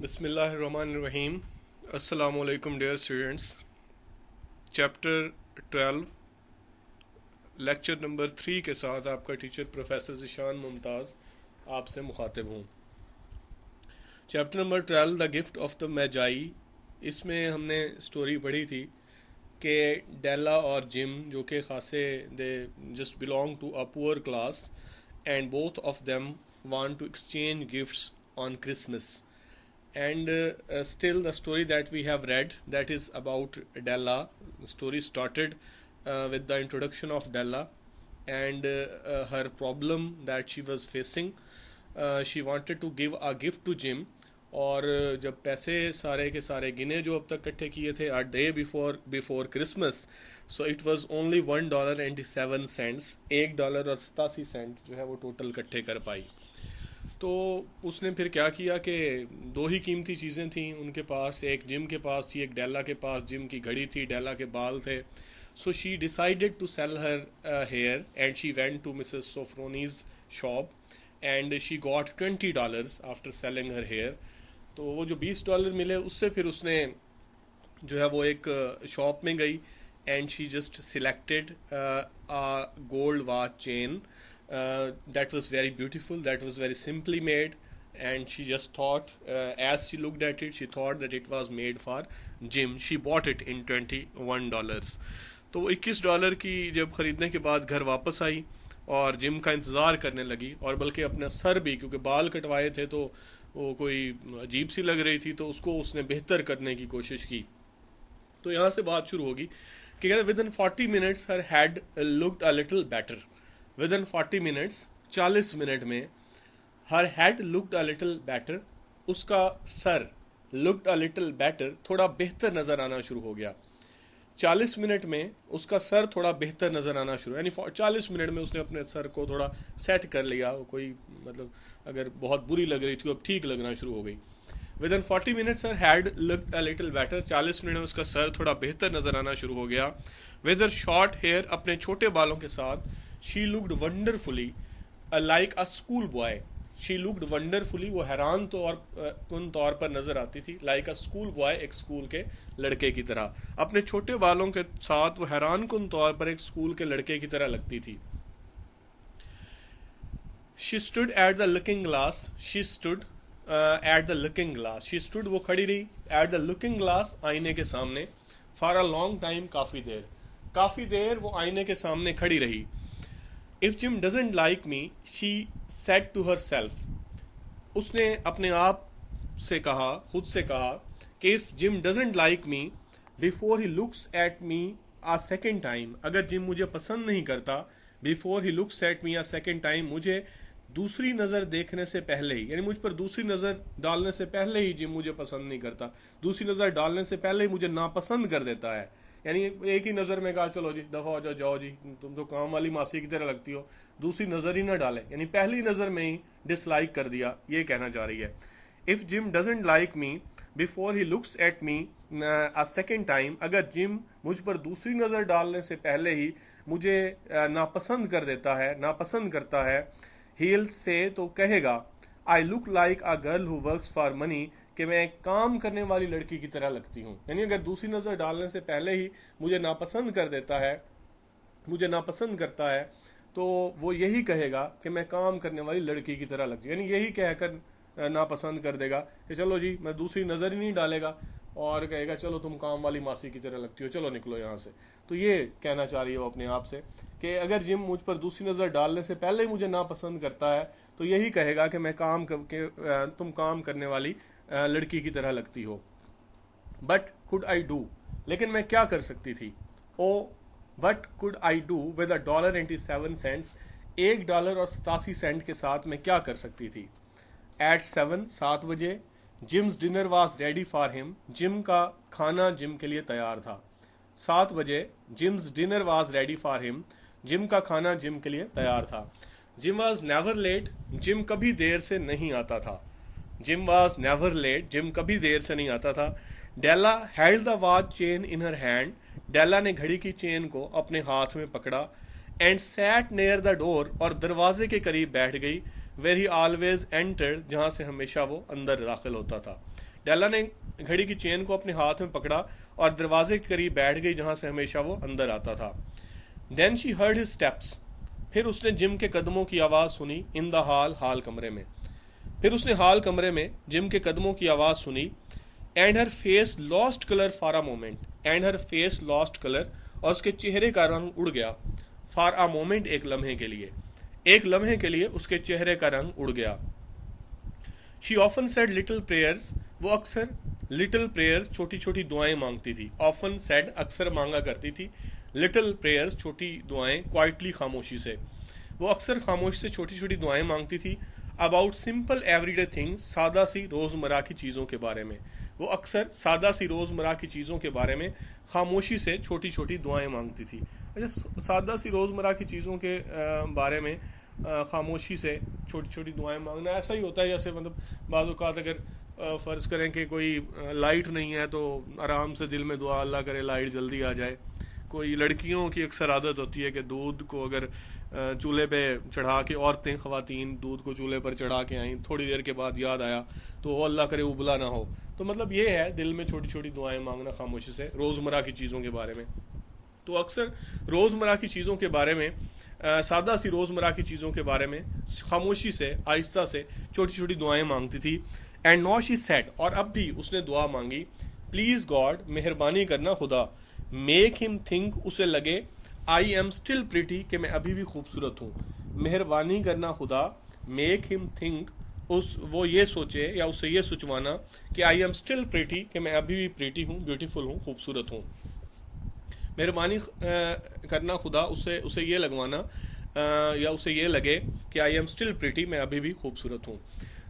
बिस्मिल्लाहिर्रहमानिर्रहीम। अस्सलाम वालेकुम dear students. Chapter 12 lecture number 3 के साथ आपका टीचर प्रोफेसर ज़िशान मुमताज़ आपसे मुखातिब हूँ। Chapter number 12 the gift of the Magi. इसमें हमने स्टोरी पढ़ी थी कि डेला और जिम जो कि खासे they just belong to a poor class and both of them want to exchange gifts on Christmas. And still the story that we have read, that is about Della. The story started with the introduction of Della and her problem that she was facing. She wanted to give a gift to Jim, और जब पैसे सारे के सारे गिने जो अब तक इकट्ठे किए थे a day before Christmas, so it was only $1.87, $1.87 जो है वो टोटल इकट्ठे कर पाई. तो उसने फिर क्या किया कि दो ही कीमती चीज़ें थी उनके पास, एक जिम के पास थी, एक डेला के पास. जिम की घड़ी थी, डेला के बाल थे. So she decided to sell her hair and she went to Mrs Sofronie's shop and she got $20 after selling her hair. तो वो जो $20 मिले उससे फिर उसने जो है वो एक शॉप में गई and she just selected a gold watch chain that was very beautiful, that was very simply made, and she just thought, as she looked at it, she thought that it was made for Jim. She bought it in $21. तो वो $21 की जब ख़रीदने के बाद घर वापस आई और जिम का इंतज़ार करने लगी, और बल्कि अपना सर भी, क्योंकि बाल कटवाए थे तो वो कोई अजीब सी लग रही थी, तो उसको उसने बेहतर करने की कोशिश की. तो यहाँ से बात शुरू होगी कि कहते within 40 minutes her head looked a little better. Within 40 minutes, 40 minute में, her head looked a little better, उसका सर लुक्ड अ लिटिल बेटर, थोड़ा बेहतर नज़र आना शुरू हो गया. 40 मिनट में उसका सर थोड़ा बेहतर नज़र आना शुरू, यानी 40 मिनट में उसने अपने सर को थोड़ा सेट कर लिया. कोई मतलब अगर बहुत बुरी लग रही थी अब ठीक लगना शुरू हो गई. With in 40 minutes her head looked a little better, 40 minute में उसका सर थोड़ा बेहतर नज़र आना शुरू हो गया. विद हर शॉर्ट हेयर, अपने छोटे बालों के साथ. She looked wonderfully like a school boy. She looked wonderfully, वो हैरान कुन तौर पर नज़र आती थी. लाइक अ स्कूल बॉय, एक स्कूल के लड़के की तरह. अपने छोटे बालों के साथ वो हैरान कुन तौर पर एक स्कूल के लड़के की तरह लगती थी. She stood at the looking glass. She stood at the looking glass. She stood, वो खड़ी रही. एट द लुकिंग ग्लास, आईने के सामने. फॉर अ लॉन्ग टाइम, काफ़ी देर वो आईने के सामने खड़ी रही. If Jim doesn't like me, she said to herself. उसने अपने आप से कहा, खुद से कहा कि if Jim doesn't like me before he looks at me a second time, अगर जिम मुझे पसंद नहीं करता, before he looks at me a second time, मुझे दूसरी नज़र देखने से पहले ही, यानी मुझ पर दूसरी नज़र डालने से पहले ही जिम मुझे पसंद नहीं करता, दूसरी नज़र डालने से पहले ही मुझे नापसंद कर देता है. यानी एक ही नज़र में कहा चलो जी दफ़ा हो जाओ, जाओ जी, तुम तो काम वाली मासी की तरह लगती हो, दूसरी नज़र ही ना डाले, यानी पहली नज़र में ही डिसलाइक कर दिया, ये कहना चाह रही है. If gym doesn't like me before he looks at me a second time, अगर जिम मुझ पर दूसरी नज़र डालने से पहले ही मुझे नापसंद कर देता है, नापसंद करता है, he'll से, तो कहेगा, I look like a girl who works for money, कि मैं एक काम करने वाली लड़की की तरह लगती हूँ. यानी अगर दूसरी नज़र डालने से पहले ही मुझे नापसंद कर देता है, मुझे नापसंद करता है, तो वो यही कहेगा कि मैं काम करने वाली लड़की की तरह लगती हूँ. यानी यही कहकर नापसंद कर देगा कि चलो जी, मैं दूसरी नज़र ही नहीं डालेगा और कहेगा चलो तुम काम वाली मासी की तरह लगती हो, चलो निकलो यहाँ से. तो ये कहना चाह रही है वो अपने आप से कि अगर जिम मुझ पर दूसरी नज़र डालने से पहले ही मुझे नापसंद करता है तो यही कहेगा कि मैं काम करके तुम काम करने वाली लड़की की तरह लगती हो. बट कुड आई डू, लेकिन मैं क्या कर सकती थी. Oh what could I do with $1.87, $1.87 के साथ मैं क्या कर सकती थी. एट 7, 7 बजे. Jim's dinner was ready for him, Jim का खाना जिम के लिए तैयार था. 7 बजे Jim's dinner was ready for him, Jim का खाना जिम के लिए तैयार था. Jim was never late, Jim कभी देर से नहीं आता था. Jim was never late, Jim कभी देर से नहीं आता था. Della held the watch chain in her hand, Della ने घड़ी की चेन को अपने हाथ में पकड़ा. And set near the door, और दरवाजे के करीब बैठ गई. वेर ही ऑलवेज एंटर्ड, जहाँ से हमेशा वो अंदर दाखिल होता था. डेला ने घड़ी की चेन को अपने हाथ में पकड़ा और दरवाजे के करीब बैठ गई जहां से हमेशा वो अंदर आता था। Then she heard his steps, फिर उसने जिम के कदमों की आवाज़ सुनी। इन द हाल कमरे में, फिर उसने हाल कमरे में जिम के कदमों की आवाज़ सुनी। And her face lost colour for a moment, and her face lost colour, और उसके चेहरे का रंग उड़ गया। फॉर अ मोमेंट, एक लम्हे के लिए, एक लम्हे के लिए उसके चेहरे का रंग उड़ गया। She often said little prayers, वो अक्सर लिटिल प्रेयर्स, छोटी छोटी दुआएं मांगती थी। ऑफन सेड, अक्सर मांगा करती थी। लिटिल प्रेयर्स, छोटी दुआएं, क्वाइटली, खामोशी से। वो अक्सर खामोशी से छोटी छोटी दुआएं मांगती थी। अबाउट सिंपल एवरीडे थिंग्स, सादा सी रोज़मर्रा की चीज़ों के बारे में। वो अक्सर सादा सी रोज़मर्रा की चीज़ों के बारे में खामोशी से छोटी छोटी दुआएं मांगती थी। अच्छा, सादा सी रोज़मर्रा की चीज़ों के बारे में खामोशी से छोटी छोटी दुआएं मांगना ऐसा ही होता है जैसे मतलब बाज़ औक़ात अगर फ़र्ज़ करें कि कोई लाइट नहीं है तो आराम से दिल में दुआ, अल्लाह करे लाइट जल्दी आ जाए। कोई लड़कियों की अक्सर आदत होती है कि दूध को अगर चूल्हे पे चढ़ा के, औरतें ख़वातीन दूध को चूल्हे पर चढ़ा के आई, थोड़ी देर के बाद याद आया तो अल्लाह करे उबला ना हो। तो मतलब ये है दिल में छोटी छोटी दुआएं मांगना खामोशी से रोज़मर्रा की चीज़ों के बारे में। तो अक्सर रोज़मर्रा की चीज़ों के बारे में, सादा सी रोज़मर्रा की चीज़ों के बारे में खामोशी से, आहिस्ता से छोटी छोटी दुआएं मांगती थी। एंड नाउ शी सेड, और अब भी उसने दुआ मांगी, प्लीज़ गॉड, मेहरबानी करना खुदा, मेक हिम थिंक, उसे लगे, आई एम स्टिल प्रिटी, कि मैं अभी भी खूबसूरत हूँ। मेहरबानी करना खुदा, मेक हिम थिंक, वो ये सोचे या उसे ये सोचवाना कि आई एम स्टिल प्रिटी, कि मैं अभी भी प्रिटी हूँ, ब्यूटीफुल हूँ, खूबसूरत हूँ। मेहरबानी करना खुदा, उसे ये लगवाना या उसे ये लगे कि आई एम स्टिल प्रिटी, मैं अभी भी खूबसूरत हूँ।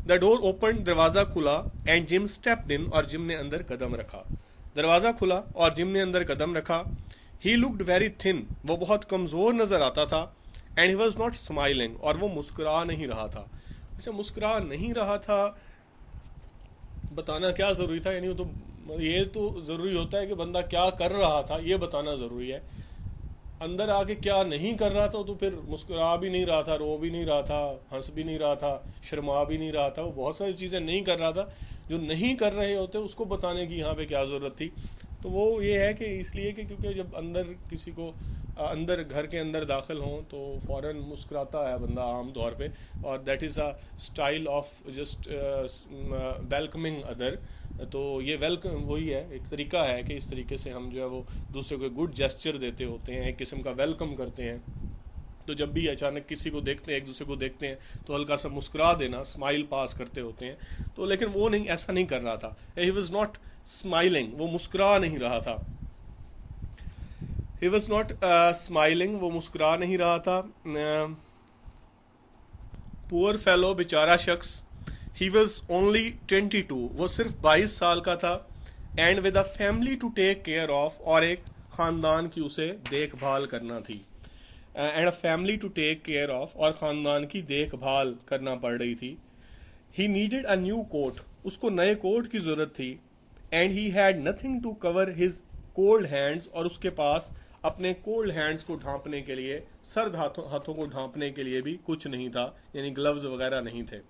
द डोर ओपन, दरवाज़ा खुला। एंड जिम स्टेप्ड इन, और जिम ने अंदर कदम रखा। दरवाज़ा खुला और जिम ने अंदर कदम रखा। ही लुक्ड वेरी थिन, वो बहुत कमज़ोर नज़र आता था। And he was not smiling, और वो मुस्कुरा नहीं रहा था। अच्छा, मुस्कुरा नहीं रहा था बताना क्या ज़रूरी था? यानी ये तो ज़रूरी होता है कि बंदा क्या कर रहा था, ये बताना ज़रूरी है। अंदर आके क्या नहीं कर रहा था तो फिर मुस्कुरा भी नहीं रहा था, रो भी नहीं रहा था, हंस भी नहीं रहा था, शर्मा भी नहीं रहा था। वो बहुत सारी चीज़ें नहीं कर रहा था। जो नहीं कर रहे होते उसको बताने की यहाँ पे क्या ज़रूरत थी? तो वो ये है कि इसलिए कि क्योंकि जब अंदर किसी को अंदर घर के अंदर दाखिल हों तो फ़ौरन मुस्कुराता है बंदा आम तौर पे, और that is a style of just welcoming other. तो ये वेलकम वही है, एक तरीका है कि इस तरीके से हम जो है वो दूसरे को गुड जेस्चर देते होते हैं, एक किस्म का वेलकम करते हैं। तो जब भी अचानक किसी को देखते हैं, एक दूसरे को देखते हैं, तो हल्का सा मुस्कुरा देना, स्माइल पास करते होते हैं। तो लेकिन वो नहीं, ऐसा नहीं कर रहा था। ही वॉज नॉट स्माइलिंग, वो मुस्कुरा नहीं रहा था। ही वॉज नॉट स्माइलिंग, वो मुस्कुरा नहीं रहा था। पुअर फेलो, बेचारा शख्स। ही वॉज ओनली 22, वो सिर्फ 22 साल का था। And with a family to take care of, और एक ख़ानदान की उसे देखभाल करना थी। And a family to take care of, और ख़ानदान की देखभाल करना पड़ रही थी। He needed a new coat, उसको नए कोट की ज़रूरत थी। And he had nothing to cover his cold hands, और उसके पास अपने कोल्ड हैंड्स को ढांपने के लिए, सर्द हाथों को ढांपने के लिए भी कुछ नहीं था, यानी ग्लव्स वगैरह नहीं थे।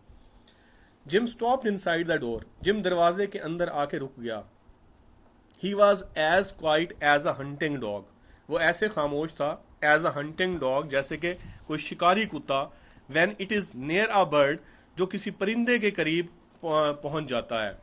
Jim stopped inside the door, Jim दरवाजे के अंदर आके रुक गया। He was as quiet as a hunting dog, वो ऐसे खामोश था, एज अ हंटिंग डॉग, जैसे कि कोई शिकारी कुत्ता। When it is near a bird, जो किसी परिंदे के करीब पहुंच जाता है।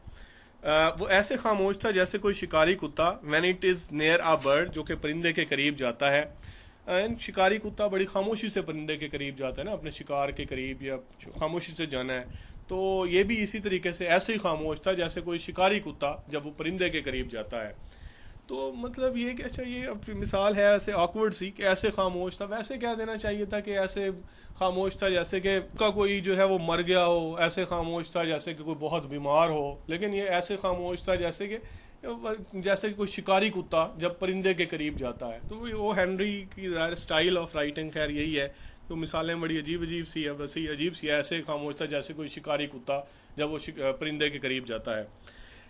वो ऐसे खामोश था जैसे कोई शिकारी कुत्ता। When it is near a bird, जो कि परिंदे के करीब जाता है। शिकारी कुत्ता बड़ी खामोशी से परिंदे के करीब जाता है ना, अपने शिकार के करीब, या खामोशी से जाना है। तो ये भी इसी तरीके से ऐसे ही खामोश था जैसे कोई शिकारी कुत्ता जब वो परिंदे के करीब जाता है। तो मतलब ये कि अच्छा, ये अब मिसाल है ऐसे ऑकवर्ड सी कि ऐसे खामोश था। वैसे क्या देना चाहिए था कि ऐसे खामोश था जैसे कि का कोई जो है वो मर गया हो, ऐसे खामोश था जैसे कि कोई बहुत बीमार हो। लेकिन ये ऐसे खामोश था जैसे कि कोई शिकारी कुत्ता जब परिंदे के करीब जाता है। तो वो हेनरी की स्टाइल ऑफ राइटिंग खैर यही है। तो मिसालें बड़ी अजीब अजीब सी है, बस ही अजीब सी है। ऐसे खामोश था जैसे कोई शिकारी कुत्ता जब वो परिंदे के करीब जाता है।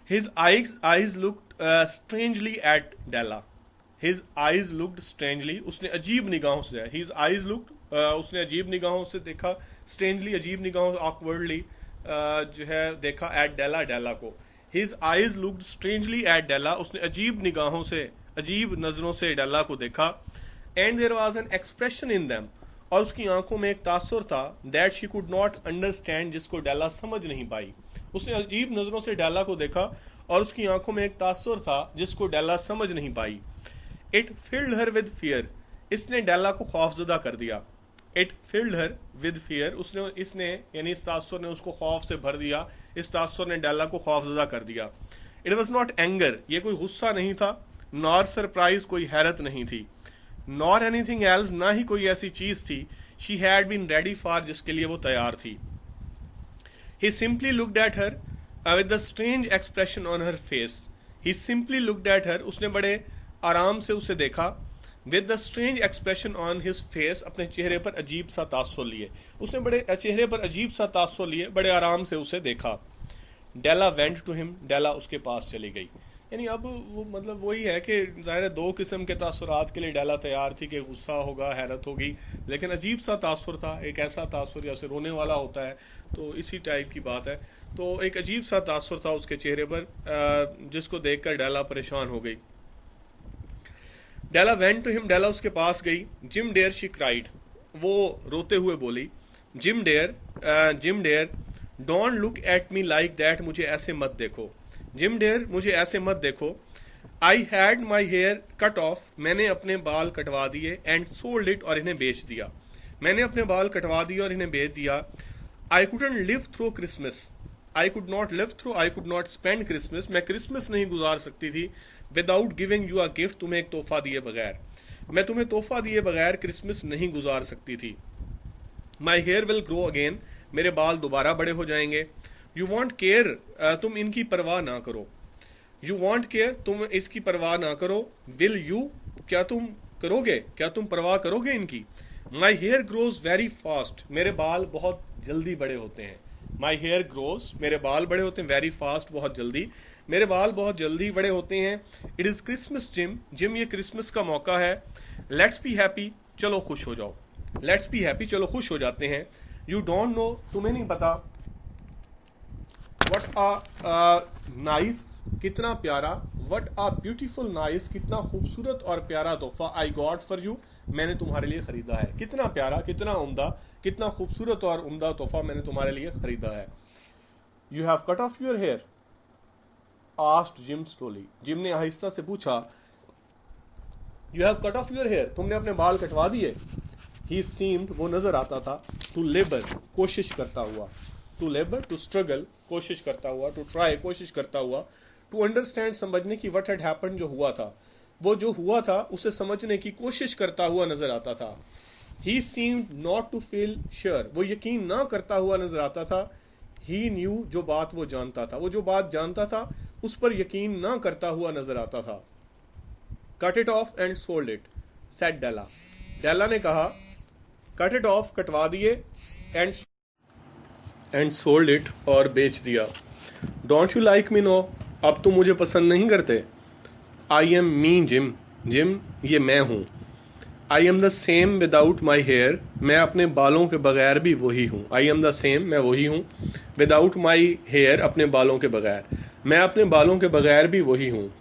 His eyes looked strangely at Della. His eyes looked strangely. उसने अजीब निगाहों से, His eyes looked, उसने अजीब निगाहों से देखा, strangely, अजीब निगाहों, awkwardly, जो है देखा, at Della, Della को। His eyes looked strangely at Della, उसने अजीब निगाहों से, अजीब नजरों से डेला को देखा। And there was an expression in them, और उसकी आंखों में एक तासुर था, that she could not understand, जिसको डेला समझ नहीं पाई। उसने अजीब नजरों से डेला को देखा और उसकी आंखों में एक तासुर था जिसको डेला समझ नहीं पाई। It filled her with fear, इसने डेला को खौफजदा कर दिया। It filled her with fear, इसने यानी इस तासुर ने उसको खौफ से भर दिया, इस तासुर ने डेला को खौफजदा कर दिया। इट वॉज नॉट एंगर, ये कोई गुस्सा नहीं था, नॉर सरप्राइज, कोई हैरत नहीं थी, नॉर एनीथिंग एल्स, ना ही कोई ऐसी चीज थी, she had been ready for, जिसके लिए वो तैयार थी। He simply looked at her with the strange expression on her face, he simply looked at her, उसने बड़े आराम से उसे देखा, with the strange expression on his face, अपने चेहरे पर अजीब सा तासुर लिए, उसने बड़े चेहरे पर अजीब सा तासुर लिए, बड़े आराम से उसे देखा। डेला वेंट टू हिम, डेला उसके पास चली गई। यानी अब वो मतलब वही है कि ज़ाहिर है दो किस्म के तासुरात के लिए डेला तैयार थी कि गुस्सा होगा, हैरत होगी, लेकिन अजीब सा तासुर था, एक ऐसा तासुर जैसे रोने वाला होता है, तो इसी टाइप की बात है। तो एक अजीब सा तासुर था उसके चेहरे पर, जिसको देखकर डेला परेशान हो गई। डेला वेंट टू हिम, डेला उसके पास गई। जिम डेयर, शी क्राइड, वो रोते हुए बोली, Jim dear don't look at me like that, मुझे ऐसे मत देखो, जिम डेयर मुझे ऐसे मत देखो। I had my hair cut off, मैंने अपने बाल कटवा दिए, एंड सोल्ड इट, और इन्हें बेच दिया, मैंने अपने बाल कटवा दिए और इन्हें बेच दिया। I couldn't live through Christmas, I could not live through, I could not spend Christmas, मैं क्रिसमस नहीं गुजार सकती थी, without giving you a gift, तुम्हें एक तोहफा दिए बगैर, मैं तुम्हें तोहफा दिए बगैर क्रिसमस नहीं गुजार सकती थी। My hair will grow again, मेरे बाल दोबारा बड़े हो जाएंगे। यू वॉन्ट केयर, तुम इनकी परवाह ना करो, यू वॉन्ट केयर, तुम इसकी परवाह ना करो। विल यू, क्या तुम करोगे, क्या तुम परवाह करोगे इनकी। My hair grows very fast, मेरे बाल बहुत जल्दी बड़े होते हैं। माई हेयर ग्रोज, मेरे बाल बड़े होते हैं, वेरी फास्ट, बहुत जल्दी, मेरे बाल बहुत जल्दी बड़े होते हैं। It is Christmas gym, Jim ये क्रिसमस का मौका है। लेट्स बी हैप्पी, चलो खुश हो जाओ, लेट्स बी हैप्पी, चलो खुश हो जाते हैं। यू डोंट नो, तुम्हें नहीं पता, वट आ नाइस, कितना प्यारा, वट आ ब्यूटीफुल नाइस, कितना खूबसूरत और प्यारा तोहफा, आई गॉट फॉर यू, मैंने तुम्हारे लिए खरीदा है, कितना प्यारा, कितना उम्दा, कितना खूबसूरत और उम्दा तोहफा मैंने तुम्हारे लिए खरीदा है। You have cut off your hair, asked Jim slowly, Jim ने आहिस्ता से पूछा, you have cut off your hair, तुमने अपने बाल कटवा दिए। ही सीम्ड, वो नजर आता था, टू लेबर, कोशिश करता हुआ, टू लेबर, टू स्ट्रगल, कोशिश करता हुआ, टू ट्राई, कोशिश करता हुआ, टू अंडरस्टैंड, समझने की, व्हाट हैड हैपेंड, जो हुआ था, वो जो हुआ था उसे समझने की कोशिश करता हुआ नजर आता था। He seemed not to feel sure, वो यकीन ना करता हुआ नजर आता था। ही न्यू, जो बात वो जानता था, वो जो बात जानता था उस पर यकीन ना करता हुआ नजर आता था। Cut it off and sold it, said Della, Della ने कहा, कट इट ऑफ, कटवा दिए, एंड सोल्ड इट, और बेच दिया। Don't you like me no, अब तुम मुझे पसंद नहीं करते। I am me Jim, Jim ये मैं हूँ। I am the same without my hair, मैं अपने बालों के बगैर भी वही हूँ। आई एम द सेम, मैं वही हूँ। विदाउट माई हेयर, अपने बालों के बगैर, मैं अपने बालों के बगैर भी वही हूँ।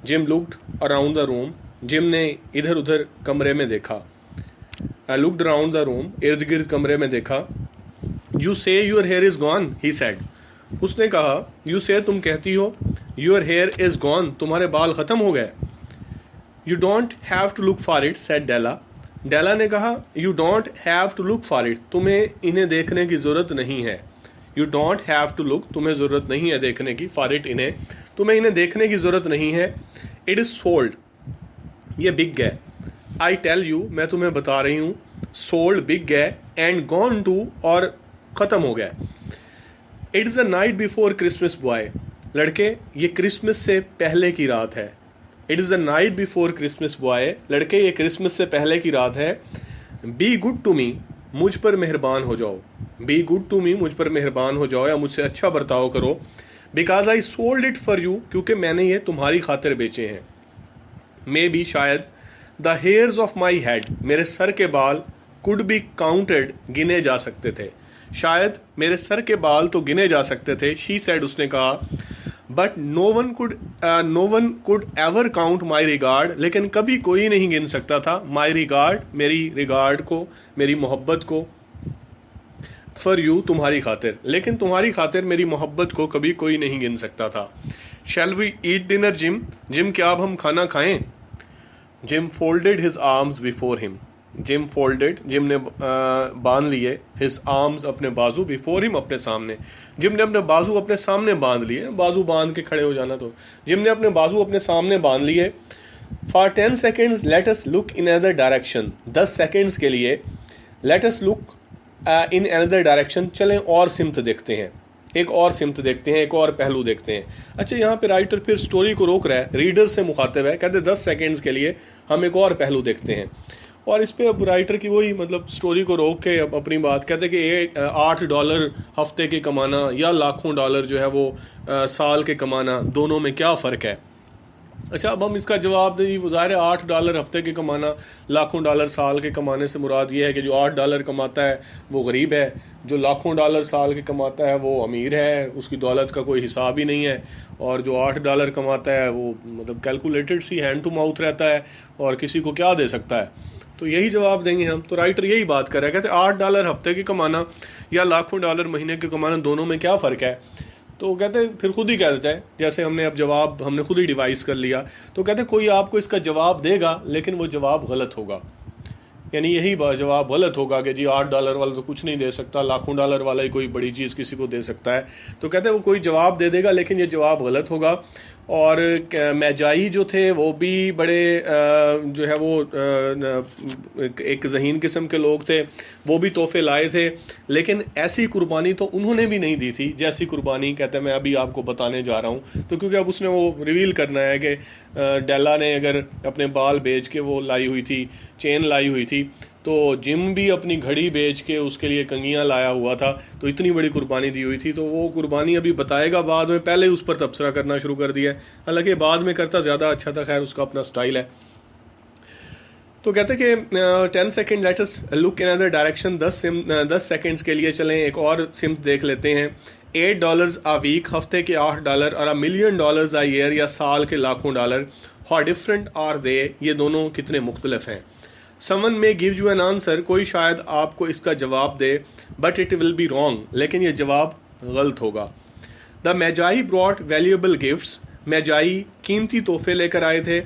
Gym looked around the room, gym ने इधर उधर कमरे में देखा। लुक्ड अराउंड द रूम, इर्द गिर्द कमरे में देखा। यू से your here is gone, he said, उसने कहा, यू से, तुम कहती हो, योर हेयर इज गॉन, तुम्हारे बाल खत्म हो गए। You don't have to look for it, said Della, Della ने कहा, you don't have to look for it, तुम्हें इन्हें देखने की जरूरत नहीं है। You don't have to look, तुम्हें जरूरत नहीं है देखने की, फॉर इट, इन्हें, तुम्हें इन्हें देखने की जरूरत नहीं है। इट इज सोल्ड, ये बिक गए। आई टेल यू, मैं तुम्हें बता रही हूँ, सोल्ड, बिक गए, एंड गॉन टू, और खत्म हो गए। It is the night before Christmas boy, लड़के ये क्रिसमस से पहले की रात है। It is the night before Christmas boy, लड़के ये क्रिसमस से पहले की रात है। बी गुड टू मी, मुझ पर मेहरबान हो जाओ। बी गुड टू मी, मुझ पर मेहरबान हो जाओ या मुझसे अच्छा बर्ताव करो। Because I sold it for you, क्योंकि मैंने ये तुम्हारी खातिर बेचे हैं। मे बी, शायद, the hairs of my head, मेरे सर के बाल, कुड बी काउंटेड, गिने जा सकते थे। शायद मेरे सर के बाल तो गिने जा सकते थे। शी सेड, उसने कहा, but no one could ever count my regard, लेकिन कभी कोई नहीं गिन सकता था माई रिगार्ड, मेरी रिगार्ड को, मेरी मोहब्बत को, फॉर यू, तुम्हारी खातिर, लेकिन तुम्हारी खातिर मेरी मोहब्बत को कभी कोई नहीं गिन सकता था। Shall we eat dinner Jim, Jim क्या अब हम खाना खाएं? Jim folded his arms before him, Jim folded, Jim ने बांध लिए, हिज आर्म्स अपने बाजू, बिफोर हिम अपने सामने, जिम ने अपने बाजू अपने सामने बांध लिए, बाजू बांध के खड़े हो जाना, तो जिम ने अपने बाजू अपने सामने बांध लिए। For 10 seconds let us look in other direction, 10 seconds के लिए let us look in another direction, चलें और सिमत देखते हैं, एक और सिमत देखते हैं, एक और पहलू देखते हैं। अच्छा, यहाँ पे राइटर फिर स्टोरी को रोक रहा है, रीडर से मुखातिब है, कहते 10 seconds के लिए हम एक और पहलू देखते हैं। और इस पे अब राइटर की वही मतलब स्टोरी को रोक के अब अपनी बात कहते कि $8 हफ्ते के कमाना या लाखों डॉलर जो है वो साल के कमाना, दोनों में क्या फ़र्क है। अच्छा, अब हम इसका जवाब दें, वो ज़ाहिर है $8 हफ्ते के कमाना, लाखों डॉलर साल के कमाने से मुराद ये है कि जो $8 कमाता है वो गरीब है, जो लाखों डॉलर साल के कमाता है वो अमीर है, उसकी दौलत का कोई हिसाब ही नहीं है, और जो $8 कमाता है वो मतलब कैलकुलेटेड सी हैंड टू माउथ रहता है और किसी को क्या दे सकता है। तो यही जवाब देंगे हम। तो राइटर यही बात कर रहा है, कहते $8 हफ्ते के कमाना या लाखों डॉलर महीने के कमाना, दोनों में क्या फ़र्क है। तो कहते फिर खुद ही कह देता है, जैसे हमने अब जवाब हमने खुद ही डिवाइस कर लिया, तो कहते कोई आपको इसका जवाब देगा लेकिन वो जवाब गलत होगा, यानी यही जवाब गलत होगा कि जी $8 वाला तो कुछ नहीं दे सकता, लाखों डॉलर वाला ही कोई बड़ी चीज़ किसी को दे सकता है। तो कहते हैं वो कोई जवाब दे देगा लेकिन ये जवाब गलत होगा। और मैजाई जो थे वो भी बड़े जो है वो एक ज़हीन किस्म के लोग थे, वो भी तोहफे लाए थे, लेकिन ऐसी कुर्बानी तो उन्होंने भी नहीं दी थी जैसी कुर्बानी कहते हैं मैं अभी आपको बताने जा रहा हूँ। तो क्योंकि अब उसने वो रिवील करना है कि डेला ने अगर अपने बाल बेच के वो लाई हुई थी, चेन लाई हुई थी, तो जिम भी अपनी घड़ी बेच के उसके लिए कंगियां लाया हुआ था, तो इतनी बड़ी कुर्बानी दी हुई थी। तो वो कुर्बानी अभी बताएगा बाद में, पहले उस पर तबसरा करना शुरू कर दिया है, हालांकि बाद में करता ज़्यादा अच्छा था, खैर उसका अपना स्टाइल है। तो कहते कि 10 second let us look in other direction, 10 seconds के लिए चलें एक और सिम्त देख लेते हैं। $8 अ वीक, हफ्ते के $8, और $1 million अ ईयर, या साल के लाखों dollar. How different are they, ये दोनों कितने मुख्तलिफ हैं। समवन में गिव यू एन आंसर, कोई शायद आपको इसका जवाब दे, but it will be wrong, लेकिन ये जवाब गलत होगा। The Magi brought valuable gifts, Magi कीमती तोहफे लेकर आए थे,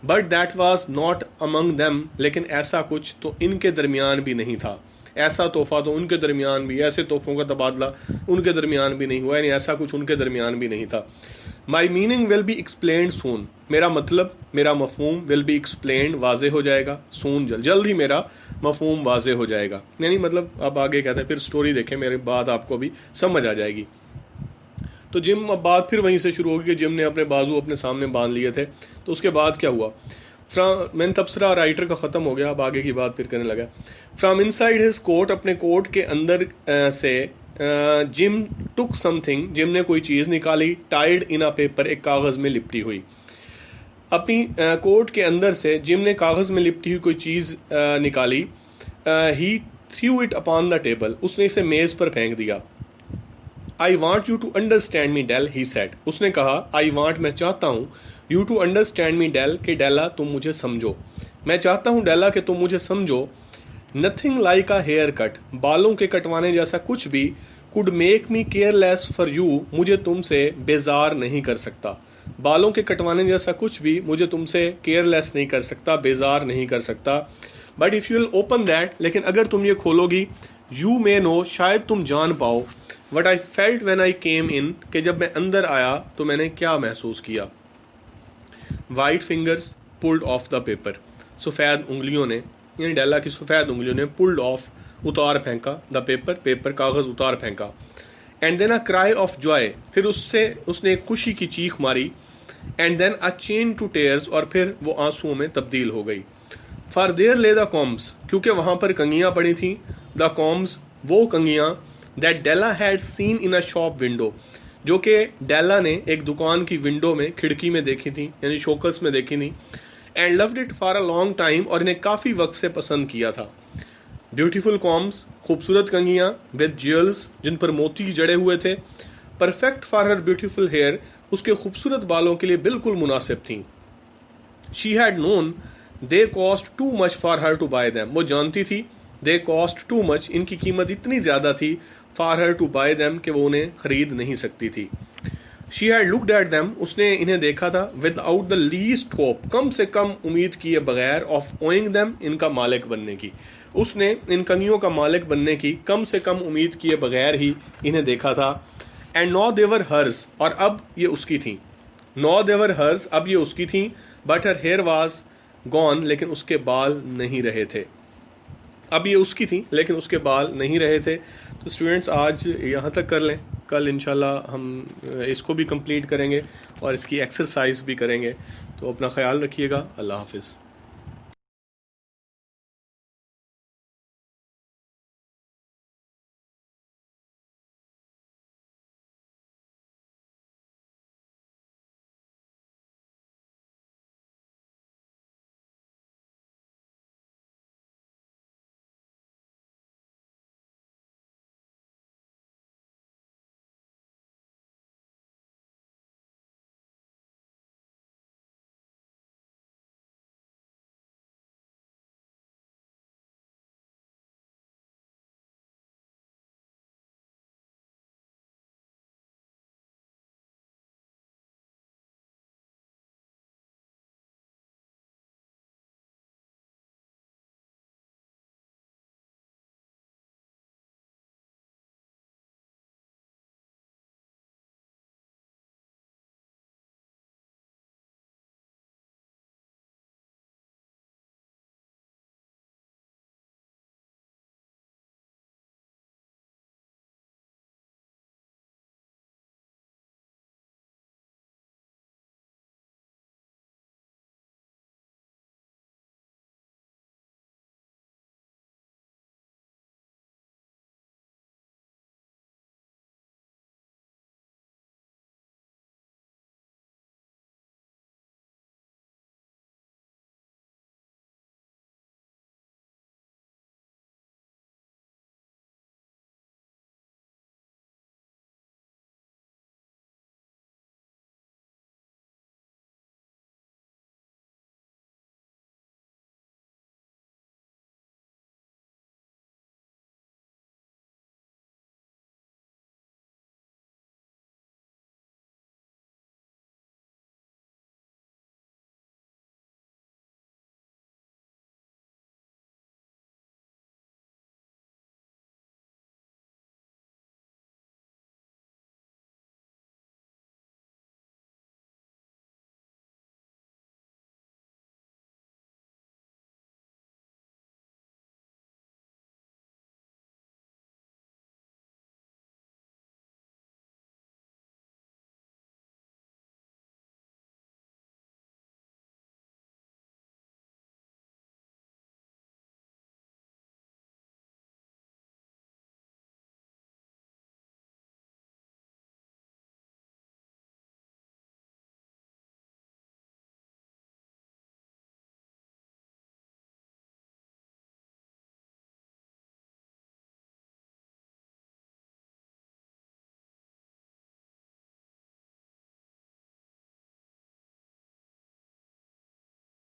but that was not among them, लेकिन ऐसा कुछ तो इनके दरमियान भी नहीं था, ऐसा तोहफा तो उनके दरमियान भी, ऐसे तोहफों का तबादला उनके दरमियान भी नहीं हुआ, यानी ऐसा कुछ उनके दरमियान भी नहीं था। माई मीनिंग विल बी एक्सप्लेन्ड सून, मेरा मतलब, मेरा मफहूम, विल बी एक्सप्लेन्ड, वाजे हो जाएगा, सून जल्द ही मेरा मफहूम वाजे हो जाएगा, यानी मतलब अब आगे कहते हैं, फिर स्टोरी देखें, मेरी बात आपको भी समझ आ जाएगी। तो जिम, अब बात फिर वहीं से शुरू होगी कि जिम ने अपने बाजू अपने सामने बांध लिए थे। तो उसके बाद क्या हुआ, मैंने तबसरा राइटर का ख़त्म हो गया, अब आगे की बात फिर करने लगा। फ्राम इनसाइड हिज कोट, अपने कोट के अंदर से जिम टुक समथिंग, जिम ने कोई चीज़ निकाली, टाइड इन अ पेपर, एक कागज़ में लिपटी हुई। अपनी कोट के अंदर से जिम ने कागज़ में लिपटी हुई कोई चीज़ निकाली। He threw it upon the table, उसने इसे मेज़ पर फेंक दिया। I want you to understand me Del, he said, उसने कहा, आई वॉन्ट, मैं चाहता हूँ, you to understand me Del, कि डेला तुम मुझे समझो, मैं चाहता हूँ डेला कि तुम मुझे समझो। Nothing like a haircut, बालों के कटवाने जैसा कुछ भी, could make me careless for you, मुझे तुमसे बेजार नहीं कर सकता, बालों के कटवाने जैसा कुछ भी मुझे तुमसे केयरलेस नहीं कर सकता, बेजार नहीं कर सकता। But if you will open that, लेकिन अगर तुम ये खोलोगी, यू मे नो, शायद तुम जान पाओ, what I felt when I came in, कि जब मैं अंदर आया तो मैंने क्या महसूस किया। White fingers pulled off the paper, सफ़ेद उंगलियों ने, यानी डेला की सफ़ेद उंगलियों ने, पुल्ड ऑफ, उतार फेंका, द पेपर, पेपर कागज़ उतार फेंका। And then a cry of joy, फिर उसने एक खुशी की चीख मारी। And then a change to tears, और फिर वो आंसुओं में तब्दील हो गई। For there lay the combs, क्योंकि वहाँ पर कंगियाँ पड़ी थीं, द कॉम्स, वो कंगियाँ, that Della had seen in a shop window, जो कि डेला ने एक दुकान की विंडो में, खिड़की में देखी थी, यानी शोकस में देखी थी। And loved it for a long time, और इन्हें काफ़ी वक्त से पसंद किया था। ब्यूटीफुल कॉम्स, खूबसूरत कंगियाँ, विद ज्वेल्स, जिन पर मोती जड़े हुए थे। Perfect for her beautiful hair, उसके खूबसूरत बालों के लिए बिल्कुल मुनासिब थी। She had known they cost too much for her to buy them, वो जानती थी दे कॉस्ट टू मच, इनकी कीमत इतनी ज़्यादा थी, for her to buy them कि वो उन्हें खरीद नहीं सकती थी। She had looked at them, उसने इन्हें देखा था, विदाउट द लीस्ट होप, कम से कम उम्मीद किए बगैर, ऑफ ओइंग दैम, इनका मालिक बनने की। उसने इन कंगियों का मालिक बनने की कम से कम उम्मीद किए बगैर ही इन्हें देखा था। एंड नो देवर हर्स, और अब ये उसकी थी। नो देवर हर्स, अब ये उसकी थी। But her hair was gone, लेकिन उसके बाल नहीं रहे थे। अब ये उसकी थी लेकिन उसके बाल नहीं रहे थे। तो स्टूडेंट्स आज यहाँ तक कर लें, कल इंशाल्लाह हम इसको भी कंप्लीट करेंगे और इसकी एक्सरसाइज भी करेंगे। तो अपना ख्याल रखिएगा। अल्लाह हाफिज़।